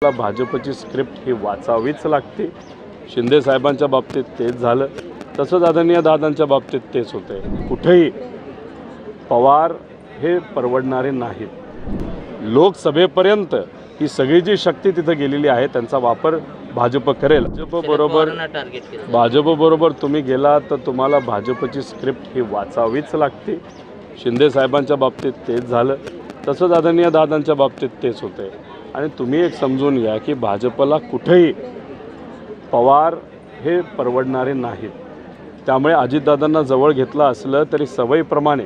भाजपची स्क्रिप्ट ही वाचावीच लागते। शिंदे साहेबांच्या बाबतीत तेच झालं, तसंच आदरणीय दादांच्या बाबतीत तेच होते। कुठेही पवार हे परवडणारे नाहीत। लोकसभेपर्यंत ही सगळी जी शक्ती तिथे गेलेली आहे त्यांचा वापर भाजप करेल। भाजप बरोबर तुम्ही गेला तर तुम्हाला भाजपची स्क्रिप्ट ही वाचावीच लागते। शिंदे साहेबांच्या बाबतीत तेच झालं, तसंच आदरणीय दादांच्या बाबतीत तेच होते। आणि तुम्ही एक समजून घ्या की भाजपला कुठेही पवार हे परवडणारे नाहीत। त्यामुळे अजितदादांना जवळ घेतलं असलं तरी सवयीप्रमाणे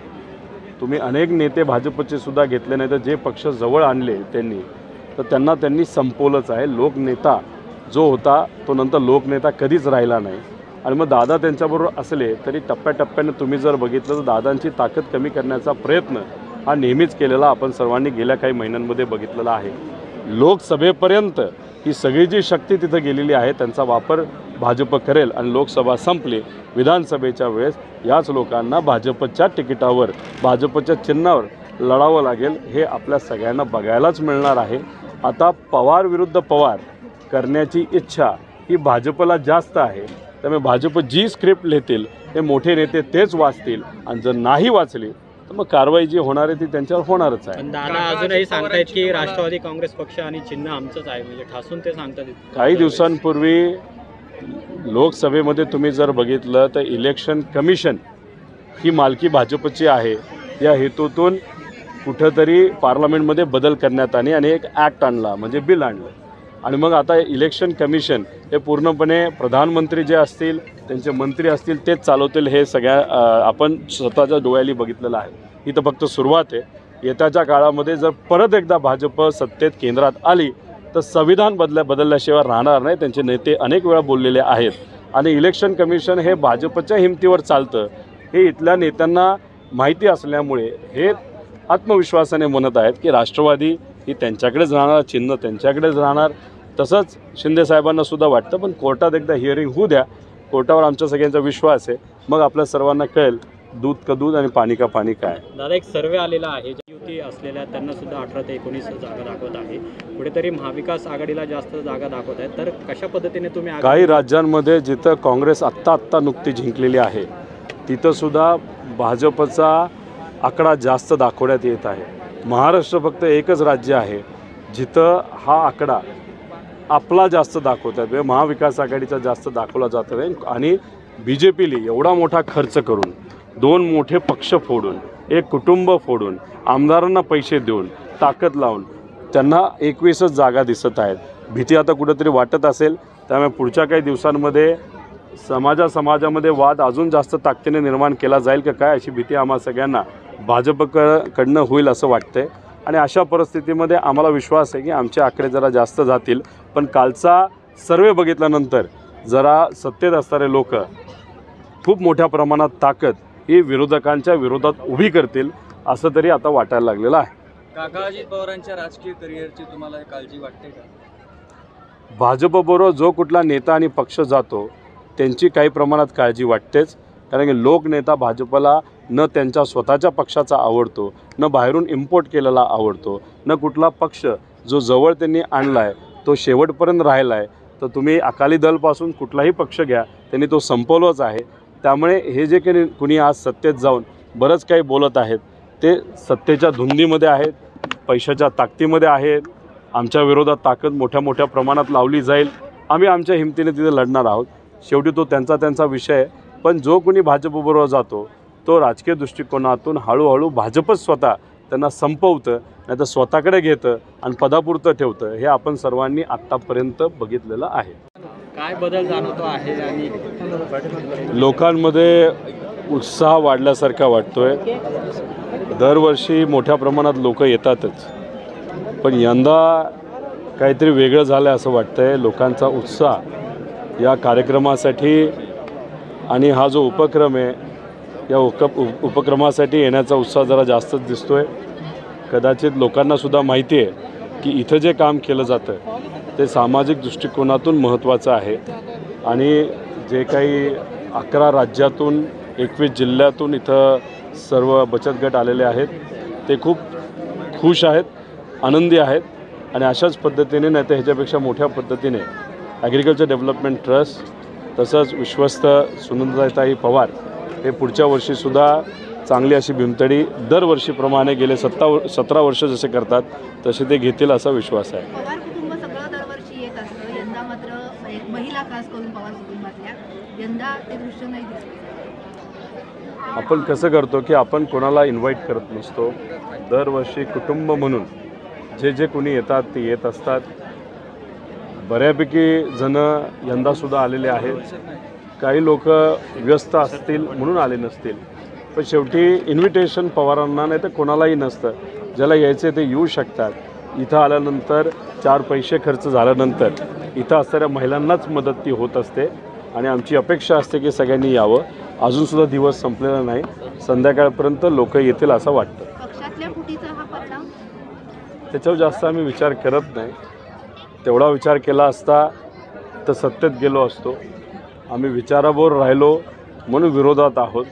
तुम्ही अनेक नेते भाजपचे सुद्धा घेतले नाही, तर जे पक्ष जवळ आणले त्यांनी संपवलंच आहे। लोकनेता जो होता तो नंतर लोकनेता कधीच राहिला नाही। आणि मग दादा त्यांच्याबरोबर असले तरी टप्प्याटप्प्याने तुम्ही जर बघितलं तर दादांची ताकद कमी करण्याचा प्रयत्न हा नेहमीच केलेला आपण सर्वांनी गेल्या काही महिन्यांमध्ये बघितलेला आहे। लोकसभेपर्यंत ही सगळी जी शक्ती तिथे गेलेली आहे त्यांचा वापर भाजप करेल। आणि लोकसभा संपली, विधानसभेच्या वेळेस याच लोकांना भाजपच्या तिकिटावर भाजपच्या चिन्हावर लढावं लागेल, हे आपल्या सगळ्यांना बघायलाच मिळणार आहे। आता पवार विरुद्ध पवार करण्याची इच्छा ही भाजपला जास्त आहे। त्यामुळे भाजप जी स्क्रिप्ट लिहितील हे मोठे नेते तेच वाचतील, आणि जर नाही वाचली तर मग कारवाई जी होणार आहे ती त्यांच्यावर होणारच आहे। दादा अजूनही सांगतायत की राष्ट्रवादी काँग्रेस पक्ष आणि चिन्ह आमचंच आहे, म्हणजे ठासून ते सांगतात। काही दिवसांपूर्वी लोकसभेमध्ये तुम्ही जर बघितलं तर इलेक्शन कमिशन ही मालकी भाजपची आहे। या हेतूतून कुठंतरी पार्लमेंटमध्ये बदल करण्यात आले आणि एक ॲक्ट आणला, म्हणजे बिल आणलं। आणि मग आता इलेक्शन कमिशन हे पूर्णपणे प्रधानमंत्री जे असतील, त्यांचे मंत्री असतील तेच चालवतील, हे सगळ्या आपण स्वतःच्या डोळ्यांनी बघितलेलं आहे। ही तर फक्त सुरुवात आहे। येत्याच्या काळामध्ये जर परत एकदा भाजप सत्तेत केंद्रात आली तर संविधान बदलल्याशिवाय राहणार नाही। त्यांचे नेते अनेक वेळा बोललेले आहेत। आणि इलेक्शन कमिशन हे भाजपच्या हिमतीवर चालतं हे इथल्या नेत्यांना माहिती असल्यामुळे हे आत्मविश्वासाने म्हणत आहेत की राष्ट्रवादी ही त्यांच्याकडेच राहणार, चिन्ह त्यांच्याकडेच राहणार। तसंच शिंदे साहेबांना सुद्धा वाटतं, पण कोर्टात एकदा हिअरिंग होऊ द्या, कोर्टावर आमच्या सगळ्यांचा विश्वास आहे, मग आपल्या सर्वांना कळेल दूध का दूध आणि पाणी का पाणी काय। दादा एक सर्वे आलेला आहे, युती असलेल्या त्यांना सुद्धा 18 ते 19 जागा दाखवत आहे, कुठेतरी महाविकास आघाडीला जास्त जागा दाखवत आहेत, तर कशा पद्धतीने तुम्ही काही राज्यांमध्ये जिथं काँग्रेस आत्ता नुकती जिंकलेली आहे तिथं सुद्धा भाजपचा आकडा जास्त दाखवण्यात येत आहे। महाराष्ट्र फक्त एकच राज्य आहे जिथं हा आकडा आपला जास्त दाखवतात, म्हणजे महाविकास आघाडीचा जास्त दाखवला जात आहे। आणि BJPली एवढा मोठा खर्च करून, 2 मोठे पक्ष फोडून, एक कुटुंब फोडून, आमदारांना पैसे देऊन, ताकद लावून त्यांना 21च जागा दिसत आहेत। भीती आता कुठंतरी वाटत असेल, त्यामुळे पुढच्या काही दिवसांमध्ये समाजामध्ये वाद अजून जास्त ताकदीने निर्माण केला जाईल का काय, अशी भीती आम्हा सगळ्यांना भाजपकडनं होईल असं वाटतंय। आणि अशा परिस्थितीमध्ये आम्हाला विश्वास आहे की आमचे आकडे जरा जास्त जातील। पण कालचा सर्वे बघितल्यानंतर जरा सत्तेत असणारे लोक खूप मोठ्या प्रमाणात ताकद ही विरोधकांच्या विरोधात उभी करतील असं तरी आता वाटायला लागलेलं आहे। काका अजित पवारांच्या राजकीय करिअरची तुम्हाला काळजी वाटते का? भाजपबरोबर जो कुठला नेता आणि पक्ष जातो त्यांची काही प्रमाणात काळजी वाटतेच, कारण की लोकनेता भाजपला न त्यांच्या स्वतःच्या पक्षाचा आवडतो, न बाहेरून इम्पोर्ट केलेला आवडतो, न कुठला पक्ष जो जवळ त्यांनी आणला आहे तो शेवटपर्यंत राहिला आहे। तर तुम्ही अकाली दलपासून कुठलाही पक्ष घ्या, त्यांनी तो संपवलाच आहे। त्यामुळे हे जे काही कुणी आज सत्तेत जाऊन बरंच काही बोलत आहेत ते सत्तेच्या धुंदीमध्ये आहेत, पैशाच्या ताकदीमध्ये आहेत। आमच्या विरोधात ताकद मोठ्या प्रमाणात लावली जाईल, आम्ही आमच्या हिमतीने तिथे लढणार आहोत। शेवटी तो त्यांचा विषय आहे। पण जो कोणी भाजपबरोबर जातो तो राजकीय दृष्टिकोनातून हळूहळू भाजपच स्वतः त्यांना संपवतं, नाही तर स्वतःकडे घेतं आणि पदापुरतं ठेवतं, हे आपण सर्वांनी आत्तापर्यंत बघितलेलं आहे। काय बदल जाणवतो आहे आणि लोकांमध्ये उत्साह वाढल्यासारखा वाटतोय। दरवर्षी मोठ्या प्रमाणात लोक येतातच, पण यंदा काहीतरी वेगळं झालं असं वाटतंय। लोकांचा उत्साह या कार्यक्रमासाठी आणि हा जो उपक्रम आहे या उपक्रमासाठी येण्याचा उत्साह जरा जास्तच दिसतोय। कदाचित लोकांनासुद्धा माहिती आहे की इथं जे काम केलं जातं ते सामाजिक दृष्टिकोनातून महत्त्वाचं आहे। आणि जे काही 11 राज्यातून 21 जिल्ह्यातून इथं सर्व बचत गट आलेले आहेत ते खूप खुश आहेत, आनंदी आहेत। आणि अशाच पद्धतीने नाही तर ह्याच्यापेक्षा मोठ्या पद्धतीने ॲग्रिकल्चर डेव्हलपमेंट ट्रस्ट तसंच विश्वस्त सुनंदाताई पवार हे पुढच्या वर्षीसुद्धा चांगली अशी भीमतडी दरवर्षीप्रमाणे गेले 17 वर्ष जसे करतात तसे ते घेतील असा विश्वास आहे. पवार कुटुंब सगळं दरवर्षी येत असतं. यंदा मात्र एक महिला खास करून पवार कुटुंबातल्या यंदा ते दृश्य नाही दिसलं. आपण कसं करतो की आपण कोणाला इन्व्हाइट करत नसतो. दरवर्षी कुटुंब म्हणून जे कोणी येतात ते येत असतात. बऱ्यापैकी जण यंदासुद्धा आलेले आहेत. काही लोक व्यस्त असतील म्हणून आले नसतील, पण शेवटी इन्व्हिटेशन पवारांना नाही तर कोणालाही नसतं. ज्याला यायचे ते येऊ शकतात. इथं आल्यानंतर 4 पैसे खर्च झाल्यानंतर इथं असणाऱ्या महिलांनाच मदत ती होत असते आणि आमची अपेक्षा असते की सगळ्यांनी यावं. अजूनसुद्धा दिवस संपलेला नाही, संध्याकाळपर्यंत लोक येतील असं वाटतं. पक्षातल्या फुटीचा हा परिणाम त्याच्यावर जास्त आम्ही विचार करत नाही. तेवढा विचार केला असता तर सत्तेत गेलो असतो. आम्ही विचारावर राहिलो म्हणून विरोधात आहोत.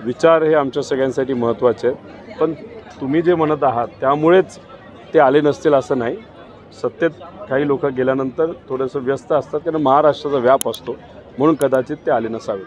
विचार हे आमच्या सगळ्यांसाठी महत्त्वाचे आहेत. पण तुम्ही जे म्हणत आहात त्यामुळेच ते आले नसतील असं नाही. सत्तेत काही लोक गेल्यानंतर थोडंसं व्यस्त असतात, त्यांना महाराष्ट्राचा व्याप असतो म्हणून कदाचित ते आले नसावेत.